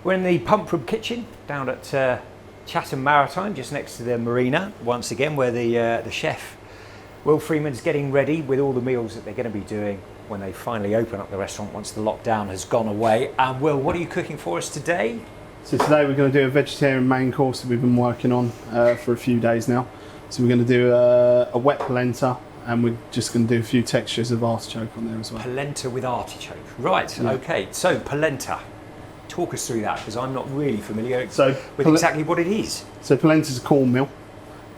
We're in the Pump Room kitchen down at Chatham Maritime, just next to the marina, once again, where the chef, Will Freeman's getting ready with all the meals that they're going to be doing when they finally open up the restaurant once the lockdown has gone away. And Will, what are you cooking for us today? So today we're going to do a vegetarian main course that we've been working on for a few days now. So we're going to do a wet polenta, and we're just going to do a few textures of artichoke on there as well. Polenta with artichoke. Right, Yeah. Okay. So polenta, talk us through that, because I'm not really familiar with exactly what it is. So polenta is a cornmeal.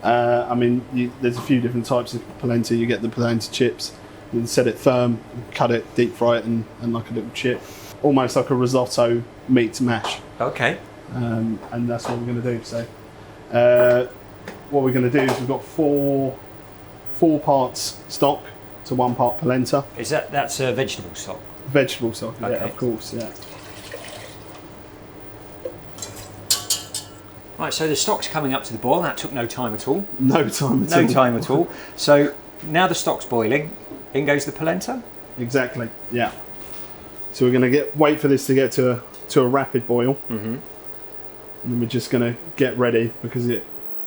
There's a few different types of polenta. You get the polenta chips. You can set it firm, cut it, deep fry it, and like a little chip. Almost like a risotto meets mash. Okay. And that's what we're going to do. So what we're going to do is we've got four parts stock to 1 part polenta. That's vegetable stock? Vegetable stock, Okay. yeah, of course, yeah. Right, so the stock's coming up to the boil. That took no time at all. No time at all. So now the stock's boiling. In goes the polenta? Exactly, yeah. So we're going to wait for this to get to a rapid boil. Mm-hmm. And then we're just going to get ready, because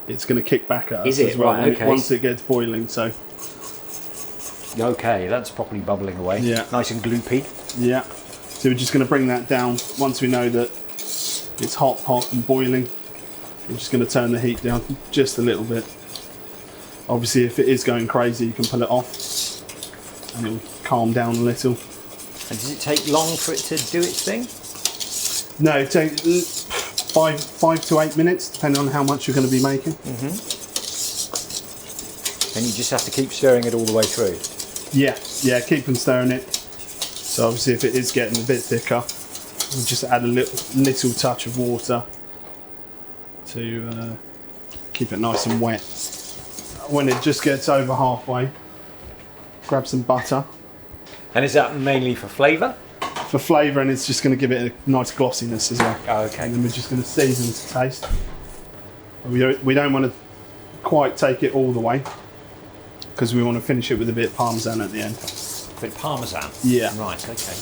it's going to kick back at us as well. Right, okay. Once it gets boiling, so... Okay, that's properly bubbling away. Yeah. Nice and gloopy. Yeah. So we're just going to bring that down. Once we know that it's hot and boiling, we're just going to turn the heat down just a little bit. Obviously, if it is going crazy, you can pull it off and it'll calm down a little. And does it take long for it to do its thing? No, it takes 5 to 8 minutes, depending on how much you're going to be making. Mm-hmm. And you just have to keep stirring it all the way through? Yeah, keep on stirring it. So obviously, if it is getting a bit thicker, we'll just add a little touch of water to keep it nice and wet. When it just gets over halfway, grab some butter. And is that mainly for flavour? For flavour, and it's just going to give it a nice glossiness as well. Oh, okay. And then we're just going to season to taste. We don't want to quite take it all the way, because we want to finish it with a bit of parmesan at the end. A bit of parmesan? Yeah. Right, okay.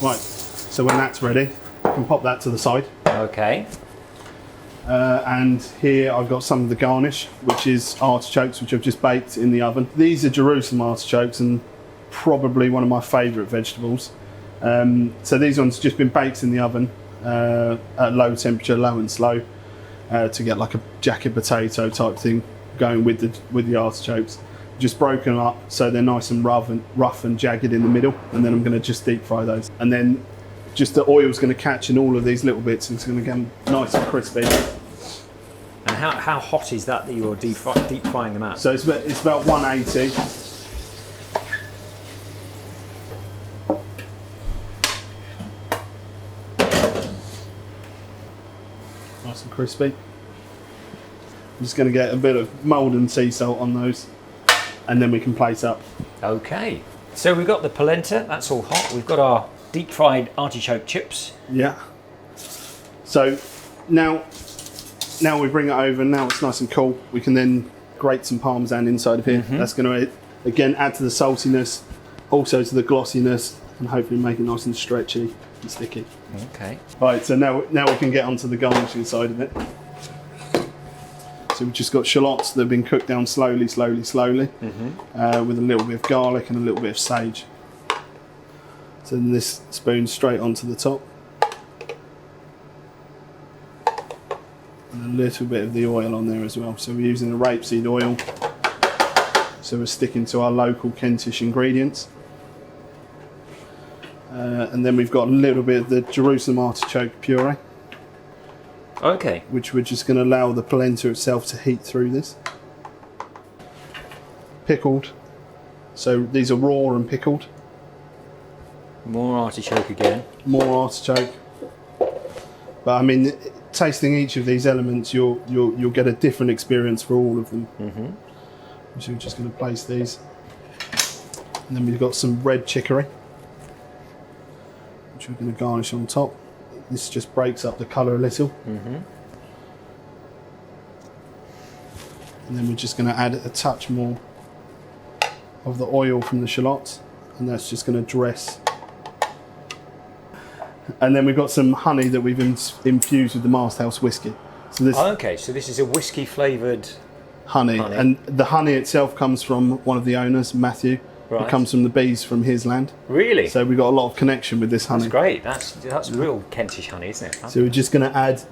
Right, so when that's ready, you can pop that to the side. Okay. And here I've got some of the garnish, which is artichokes, which I've just baked in the oven. These are Jerusalem artichokes, and probably one of my favourite vegetables. So these ones have just been baked in the oven at low temperature, low and slow, to get like a jacket potato type thing going with the artichokes. Just broken up so they're nice and rough and jagged in the middle, and then I'm going to just deep fry those. And then just the oil's going to catch in all of these little bits, and it's going to get them nice and crispy. And how hot is that you're deep frying them at? So it's about 180. Nice and crispy. I'm just going to get a bit of Maldon sea salt on those, and then we can plate up. Okay. So we've got the polenta, that's all hot. We've got our deep fried artichoke chips. Yeah. So now we bring it over, now it's nice and cool. We can then grate some parmesan inside of here. Mm-hmm. That's going to, again, add to the saltiness, also to the glossiness, and hopefully make it nice and stretchy and sticky. Okay. Right, so now we can get onto the garnishing side of it. So we've just got shallots that have been cooked down slowly, mm-hmm. With a little bit of garlic and a little bit of sage. So then this spoon straight onto the top. And a little bit of the oil on there as well. So we're using the rapeseed oil. So we're sticking to our local Kentish ingredients. And then we've got a little bit of the Jerusalem artichoke puree. Okay. Which we're just going to allow the polenta itself to heat through this. Pickled. So these are raw and pickled. More artichoke again. More artichoke. But I mean, tasting each of these elements, you'll get a different experience for all of them. Mm-hmm. So we're just going to place these. And then we've got some red chicory, which we're going to garnish on top. This just breaks up the colour a little. Mm-hmm. And then we're just going to add a touch more of the oil from the shallots, and that's just going to dress. And then we've got some honey that we've infused with the Masthouse whiskey. So this Okay, so this is a whiskey flavoured. honey, and the honey itself comes from one of the owners, Matthew. Right. It comes from the bees from his land. Really? So we've got a lot of connection with this honey. That's great. That's real Kentish honey, isn't it? So we're just going to add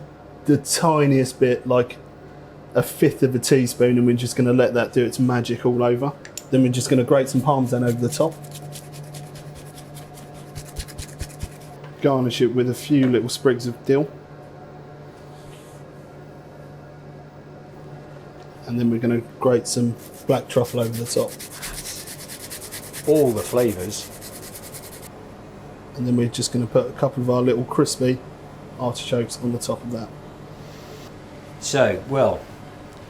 the tiniest bit, like a fifth of a teaspoon, and we're just going to let that do its magic all over. Then we're just going to grate some parmesan over the top. Garnish it with a few little sprigs of dill. And then we're going to grate some black truffle over the top. All the flavours. And then we're just going to put a couple of our little crispy artichokes on the top of that. So, well,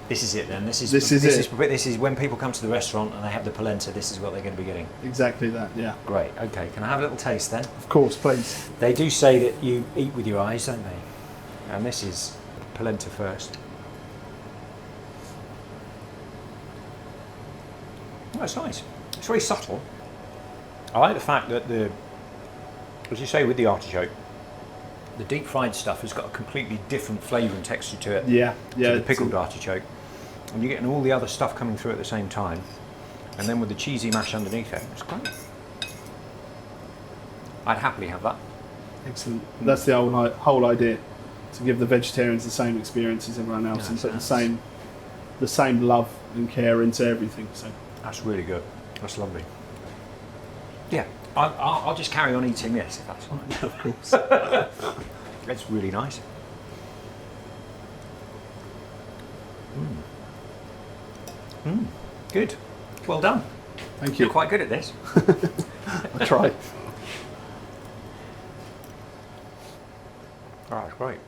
this is it then. This is when people come to the restaurant and they have the polenta. This is what they're going to be getting. Exactly that, yeah. Great. Okay. Can I have a little taste then? Of course, please. They do say that you eat with your eyes, don't they? And this is polenta first. Oh, it's nice. It's very subtle. I like the fact that as you say with the artichoke, the deep fried stuff has got a completely different flavour and texture to it. Yeah, yeah. To the pickled artichoke, and you're getting all the other stuff coming through at the same time, and then with the cheesy mash underneath it, it's great. I'd happily have that. Excellent. That's the whole idea, to give the vegetarians the same experience as everyone else, and put the same love and care into everything. So that's really good. That's lovely. Yeah, I'll just carry on eating this if that's fine. of course. It's really nice. Good. Well done. Thank you. You're quite good at this. I tried. All right, great.